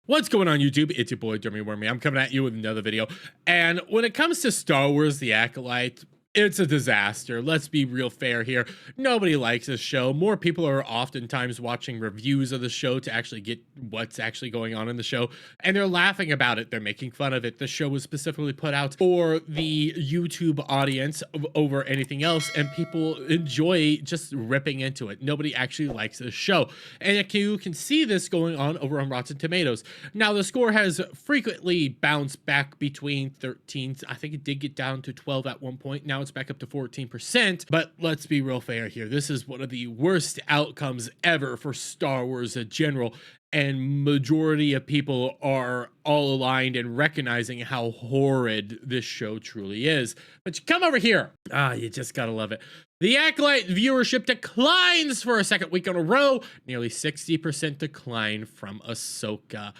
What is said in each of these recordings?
What's going on YouTube? It's your boy Jeremy Wormy. I'm coming at you with another video. And when it comes to Star Wars The Acolyte, it's a disaster. Let's be real fair here. Nobody likes this show. More people are oftentimes watching reviews of the show to actually get what's actually going on in the show. And they're laughing about it. They're making fun of it. The show was specifically put out for the YouTube audience over anything else. And people enjoy just ripping into it. Nobody actually likes this show. And you can see this going on over on Rotten Tomatoes. Now, the score has frequently bounced back between 13. I think it did get down to 12 at one point. Now it's back up to 14%. But let's be real fair here. This is one of the worst outcomes ever for Star Wars in general. And majority of people are all aligned in recognizing how horrid this show truly is. But you come over here. You just gotta love it. The Acolyte viewership declines for a second week in a row. Nearly 60% decline from Ahsoka.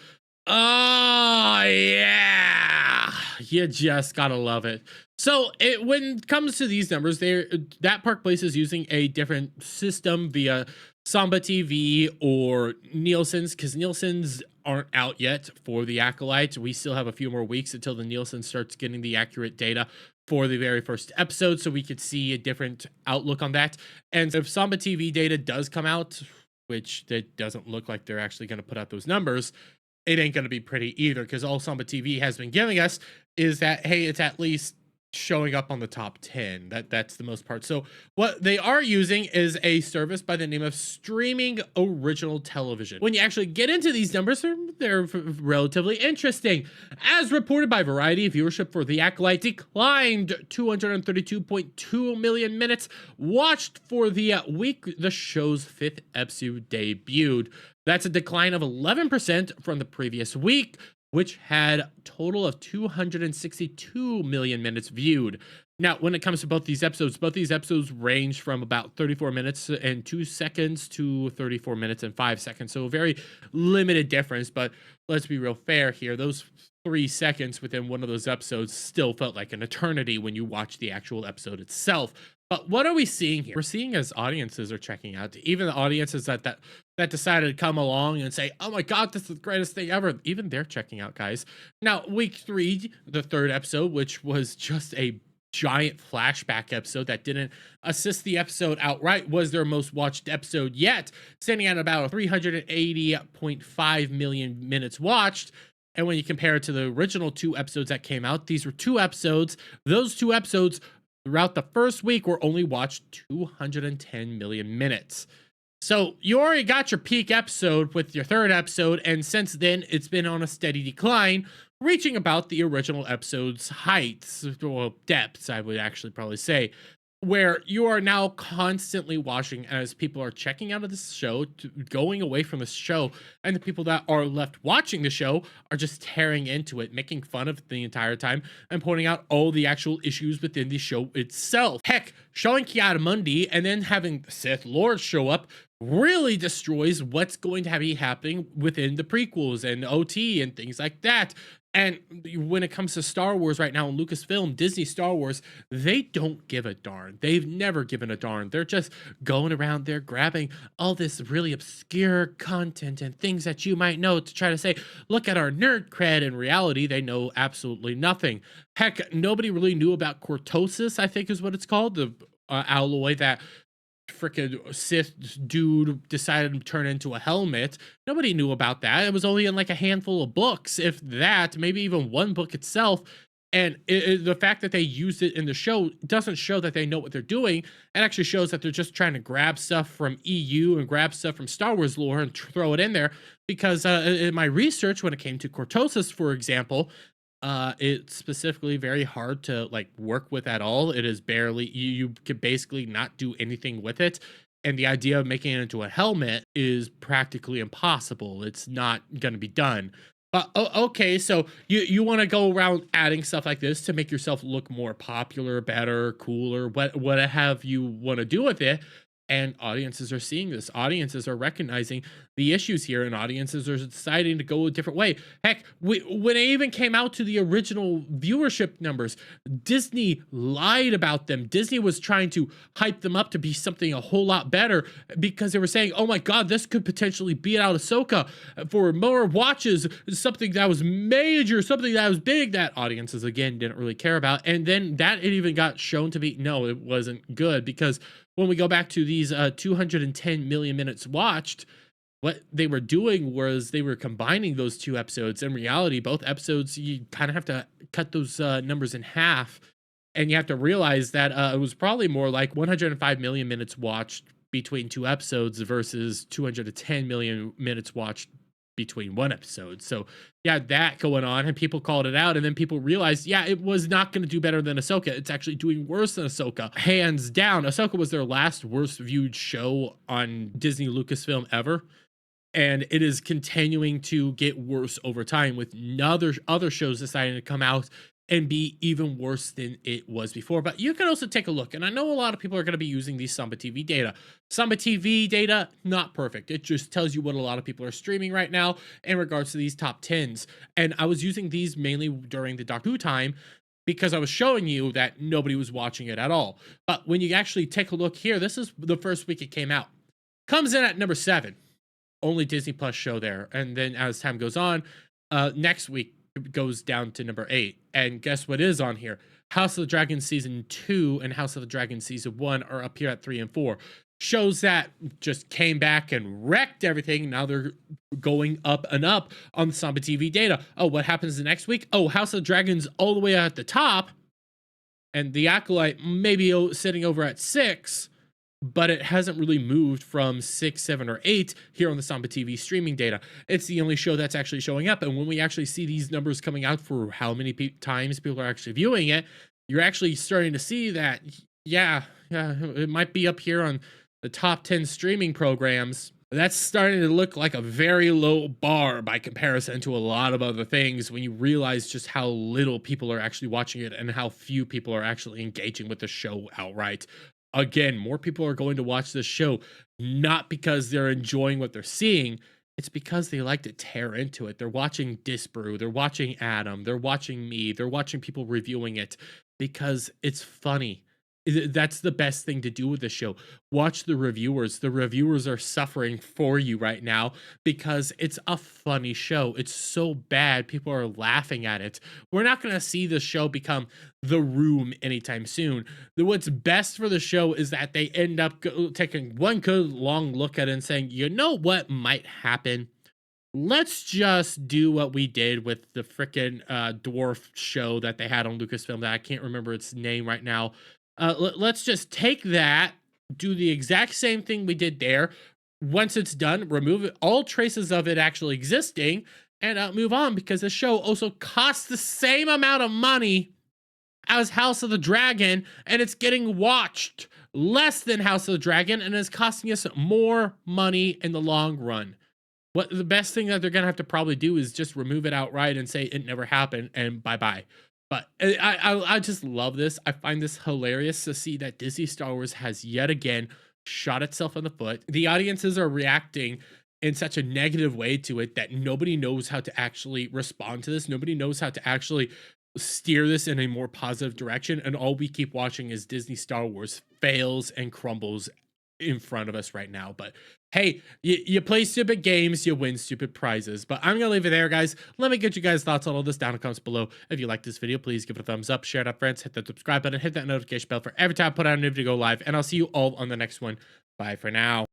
Oh, yeah. You just gotta love it. So when it comes to these numbers, that Park Place is using a different system via Samba TV or Nielsen's, because Nielsen's aren't out yet for the Acolyte. We still have a few more weeks until the Nielsen starts getting the accurate data for the very first episode, so we could see a different outlook on that. And if Samba TV data does come out, which it doesn't look like they're actually going to put out those numbers, it ain't going to be pretty either, because all Samba TV has been giving us is that, hey, it's at least showing up on the top 10. That's the most part. So what they are using is a service by the name of Streaming Original Television. When you actually get into these numbers, they're relatively interesting. As reported by Variety, viewership for The Acolyte declined 232.2 million minutes watched for the week the show's 5th episode debuted. That's a decline of 11% from the previous week, which had a total of 262 million minutes viewed. Now, when it comes to both these episodes range from about 34 minutes and 2 seconds to 34 minutes and 5 seconds. So a very limited difference, but let's be real fair here. Those 3 seconds within one of those episodes still felt like an eternity when you watch the actual episode itself. But what are we seeing here? We're seeing as audiences are checking out, even the audiences that decided to come along and say, oh my God, this is the greatest thing ever. Even they're checking out, guys. Now, week 3, the 3rd episode, which was just a giant flashback episode that didn't assist the episode outright, was their most watched episode yet, standing at about 380.5 million minutes watched. And when you compare it to the original 2 episodes that came out, these were 2 episodes. Those 2 episodes throughout the first week were only watched 210 million minutes. So you already got your peak episode with your 3rd episode, and since then it's been on a steady decline, reaching about the original episode's heights, or depths, I would actually probably say, where you are now constantly watching as people are checking out of this show, going away from the show, and the people that are left watching the show are just tearing into it, making fun of it the entire time, and pointing out all the actual issues within the show itself. Heck, showing Ki-Adi-Mundi and then having Sith Lord show up really destroys what's going to be happening within the prequels and OT and things like that. And when it comes to Star Wars right now, Lucasfilm, Disney Star Wars, they don't give a darn. They've never given a darn. They're just going around there grabbing all this really obscure content and things that you might know to try to say, look at our nerd cred. In reality, they know absolutely nothing. Heck, nobody really knew about cortosis, I think is what it's called, the alloy that freaking Sith dude decided to turn into a helmet. Nobody knew about that. It was only in like a handful of books, if that, maybe even one book itself. And the fact that they used it in the show doesn't show that they know what they're doing. It actually shows that they're just trying to grab stuff from EU and grab stuff from Star Wars lore and throw it in there. Because in my research, when it came to cortosis, for example, it's specifically very hard to like work with at all. It is barely, you can basically not do anything with it. And the idea of making it into a helmet is practically impossible. It's not going to be done. But okay, so you want to go around adding stuff like this to make yourself look more popular, better, cooler, what have you want to do with it. And audiences are seeing this. Audiences are recognizing the issues here, and audiences are deciding to go a different way. Heck, when it even came out to the original viewership numbers, Disney lied about them. Disney was trying to hype them up to be something a whole lot better because they were saying, oh my God, this could potentially beat out Ahsoka for more watches, something that was major, something that was big that audiences, again, didn't really care about. And then that it even got shown to be, no, it wasn't good, because when we go back to these 210 million minutes watched, what they were doing was they were combining those two episodes. In reality, both episodes, you kind of have to cut those numbers in half. And you have to realize that it was probably more like 105 million minutes watched between two episodes versus 210 million minutes watched between one episode. So yeah, that going on, and people called it out, and then people realized, yeah, it was not going to do better than Ahsoka. It's actually doing worse than Ahsoka, hands down. Ahsoka was their last worst viewed show on Disney Lucasfilm ever, and it is continuing to get worse over time, with other shows deciding to come out and be even worse than it was before. But you can also take a look, and I know a lot of people are going to be using these Samba TV data. Samba TV data, not perfect. It just tells you what a lot of people are streaming right now in regards to these top 10s. And I was using these mainly during the Doctor Who time, because I was showing you that nobody was watching it at all. But when you actually take a look here, this is the first week it came out. Comes in at number 7. Only Disney Plus show there. And then as time goes on, next week goes down to number 8. And guess what is on here? House of the Dragon Season 2 and House of the Dragon Season 1 are up here at 3 and 4. Shows that just came back and wrecked everything. Now they're going up and up on the Samba TV data. Oh, what happens the next week? Oh, House of the Dragon's all the way at the top. And the Acolyte maybe sitting over at 6. But it hasn't really moved from 6, 7, or 8 here on the Samba TV streaming data. It's the only show that's actually showing up. And when we actually see these numbers coming out for how many times people are actually viewing it, you're actually starting to see that, yeah, it might be up here on the top 10 streaming programs. That's starting to look like a very low bar by comparison to a lot of other things, when you realize just how little people are actually watching it and how few people are actually engaging with the show outright. Again, more people are going to watch this show not because they're enjoying what they're seeing. It's because they like to tear into it. They're watching Disbrew, they're watching Adam, they're watching me, they're watching people reviewing it because it's funny. That's the best thing to do with the show. Watch the reviewers. The reviewers are suffering for you right now because it's a funny show. It's so bad, people are laughing at it. We're not going to see the show become The Room anytime soon. What's best for the show is that they end up taking one good long look at it and saying, you know what might happen? Let's just do what we did with the freaking dwarf show that they had on Lucasfilm that I can't remember its name right now. Let's just take that, do the exact same thing we did there. Once it's done, remove all traces of it actually existing, and move on, because the show also costs the same amount of money as House of the Dragon, and it's getting watched less than House of the Dragon, and it's costing us more money in the long run. What the best thing that they're gonna have to probably do is just remove it outright and say it never happened and bye-bye. But I just love this. I find this hilarious to see that Disney Star Wars has yet again shot itself in the foot. The audiences are reacting in such a negative way to it that nobody knows how to actually respond to this. Nobody knows how to actually steer this in a more positive direction. And all we keep watching is Disney Star Wars fails and crumbles in front of us right now. But hey, you play stupid games, you win stupid prizes. But I'm gonna leave it there, guys. Let me get you guys' thoughts on all this down in the comments below. If you like this video, please give it a thumbs up, share it up, friends, hit that subscribe button, hit that notification bell for every time I put out a new video go live, and I'll see you all on the next one. Bye for now.